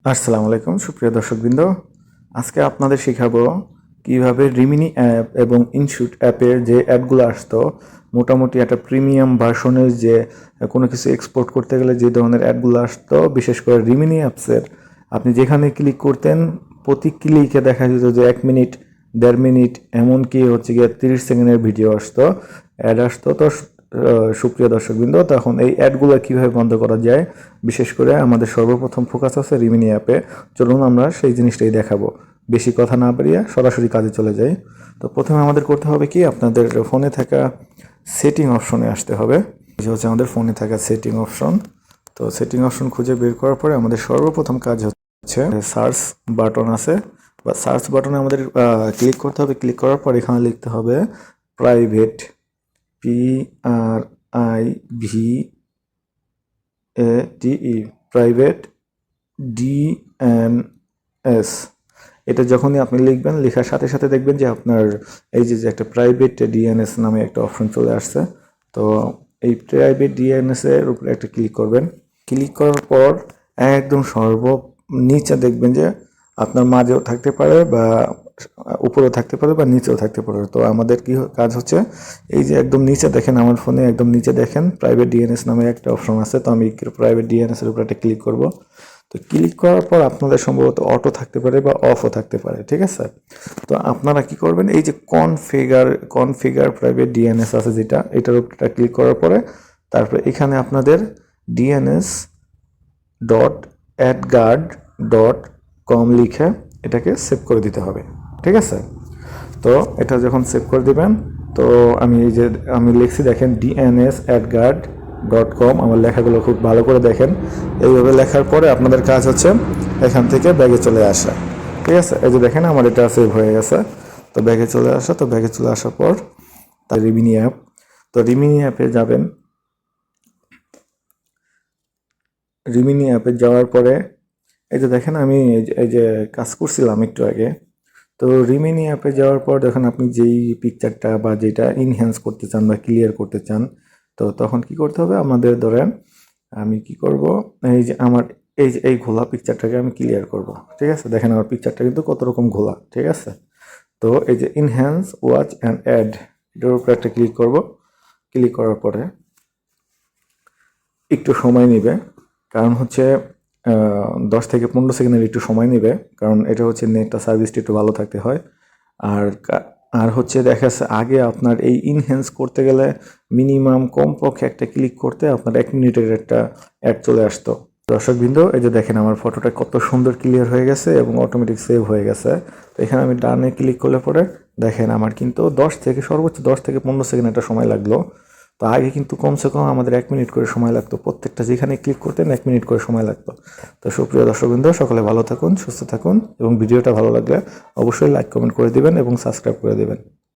আসসালামু আলাইকুম সুপ্রিয় দর্শকবৃন্দ। আজকে আপনাদের শেখাবো কিভাবে রিমিনি অ্যাপ এবং ইনশুট অ্যাপের যে অ্যাডগুলো আসতো, মোটামুটি একটা প্রিমিয়াম ভার্সনের যে কোনো কিছু এক্সপোর্ট করতে গেলে যে ধরনের অ্যাডগুলো আসতো, বিশেষ করে রিমিনি অ্যাপসের আপনি যেখানে ক্লিক করতেন প্রতি ক্লিকে দেখা যেত যে 1 মিনিট 1.5 মিনিট এমনকি হচ্ছে গিয়ে 30 সেকেন্ডের ভিডিও আসতো, অ্যাড আসতো। তো সুপ্রিয় দর্শকবৃন্দ, তখন এই অ্যাডগুলো কীভাবে বন্ধ করা যায়, বিশেষ করে আমাদের সর্বপ্রথম ফোকাস আছে রিমিনি অ্যাপে। চলুন আমরা সেই জিনিসটাই দেখাবো। বেশি কথা না বাড়িয়ে সরাসরি কাজে চলে যাই। তো প্রথমে আমাদের করতে হবে কি, আপনাদের ফোনে থাকা সেটিং অপশনে আসতে হবে। যে হচ্ছে আমাদের ফোনে থাকা সেটিং অপশন। তো সেটিং অপশন খুঁজে বের করার পরে আমাদের সর্বপ্রথম কাজ হচ্ছে সার্চ বাটন আছে, বা সার্চ বাটনে আমাদের ক্লিক করতে হবে। ক্লিক করার পর এখানে লিখতে হবে প্রাইভেট, PRIVATE, প্রাইভেট DNS। এটা যখনই আপনি লিখবেন, লেখার সাথে সাথে দেখবেন যে আপনার এই যে একটা প্রাইভেট ডিএনএস নামে একটা অপশন চলে আসছে। তো এই প্রাইভেট ডিএনএস এর উপরে একটা ক্লিক করবেন। ক্লিক করার পর একদম নিচে দেখবেন যে আপনার মাঝেও থাকতে পারে, বা উপরেও থাকতে পারে, বা নিচেও থাকতে পারে। তো আমাদের কি কাজ হচ্ছে, এই যে একদম নিচে দেখেন, আমার ফোনে একদম নিচে দেখেন প্রাইভেট ডিএনএস নামে একটা অপশন আছে। তো আমি প্রাইভেট ডিএনএস এর উপরে একটা ক্লিক করব। তো ক্লিক করার পর আপনাদের সম্ভবত অটো থাকতে পারে বা অফও থাকতে পারে, ঠিক আছে। তো আপনারা কি করবেন, এই যে কনফিগার প্রাইভেট ডিএনএস আছে যেটা, এটার উপরে ক্লিক করার পরে তারপরে এখানে আপনাদের DNS.adguard.com লিখে এটাকে সেভ করে দিতে হবে, ঠিক আছে। তো এটা যখন সেভ করে দিবেন, তো আমি লিখছি দেখেন DNS@guard.com। আমার লেখাগুলো খুব ভালো করে দেখেন। এইভাবে লেখার পরে আপনাদের কাজ হচ্ছে এখান থেকে ব্যাগে চলে আসা, ঠিক আছে। এই যে দেখেন আমার এটা সেভ হয়ে গেছে। তো ব্যাগে চলে আসা, তো ব্যাগে চলে আসার পর তার রিমিনি অ্যাপ, তো রিমিনি অ্যাপে যাবেন। রিমিনি অ্যাপে যাওয়ার পরে এই যে দেখেন আমি এই যে কাজ করছিলাম একটু আগে। তো রিমিনি অ্যাপে যাওয়ার পর দেখেন আপনি যেই পিকচারটা বা যেটা ইনহ্যান্স করতে চান বা ক্লিয়ার করতে চান, তো তখন কি করতে হবে আমাদের, ধরেন আমি কি করব, এই যে আমার এই ঘোলা পিকচারটাকে আমি ক্লিয়ার করব, ঠিক আছে। দেখেন আমার পিকচারটা কিন্তু কত রকম ঘোলা, ঠিক আছে। তো এই যে ইনহ্যান্স ওয়াচ অ্যান্ড অ্যাড, এটার উপরে একটা ক্লিক করব। ক্লিক করার পরে একটু সময় নেবে, কারণ হচ্ছে 10 থেকে 15 সেকেন্ডের একটু সময় নেবে, কারণ এটা হচ্ছে নেটটা সার্ভিসটা একটু ভালো থাকতে হয়। আর আর হচ্ছে দেখা যাচ্ছে আগে আপনার এই ইনহ্যান্স করতে গেলে মিনিমাম কমপক্ষে একটা ক্লিক করতে আপনার 1 মিনিটের একটা অ্যাড চলে আসতো। দর্শকবৃন্দ, এই যে দেখেন আমার ফটোটা কত সুন্দর ক্লিয়ার হয়ে গেছে এবং অটোমেটিক সেভ হয়ে গেছে। তো এখানে আমি ডানে ক্লিক করলে পরে দেখেন আমার কিন্তু সর্বোচ্চ 10 থেকে 15 সেকেন্ড একটা সময় লাগলো। তো আগে কিন্তু কমসে কম আমাদের 1 মিনিট করে সময় লাগতো, প্রত্যেকটা যেখানে ক্লিক করতেন 1 মিনিট করে সময় লাগতো। তো সুপ্রিয় দর্শকবৃন্দ, সকলে ভালো থাকুন, সুস্থ থাকুন, এবং ভিডিওটা ভালো লাগলে অবশ্যই লাইক কমেন্ট করে দিবেন এবং সাবস্ক্রাইব করে দিবেন।